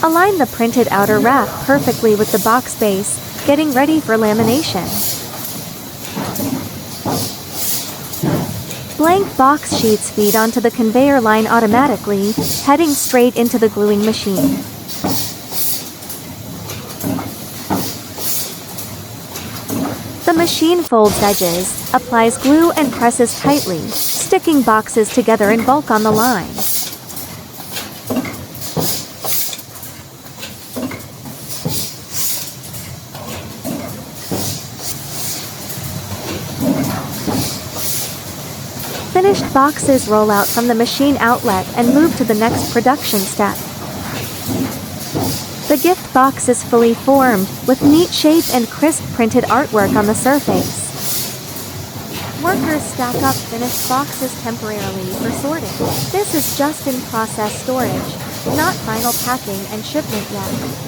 Align the printed outer wrap perfectly with the box base, getting ready for lamination. Blank box sheets feed onto the conveyor line automatically, heading straight into the gluing machine. The machine folds edges, applies glue and presses tightly, sticking boxes together in bulk on the line. Finished boxes roll out from the machine outlet and move to the next production step. The gift box is fully formed, with neat shape and crisp printed artwork on the surface. Workers stack up finished boxes temporarily for sorting. This is just in process storage, not final packing and shipment yet.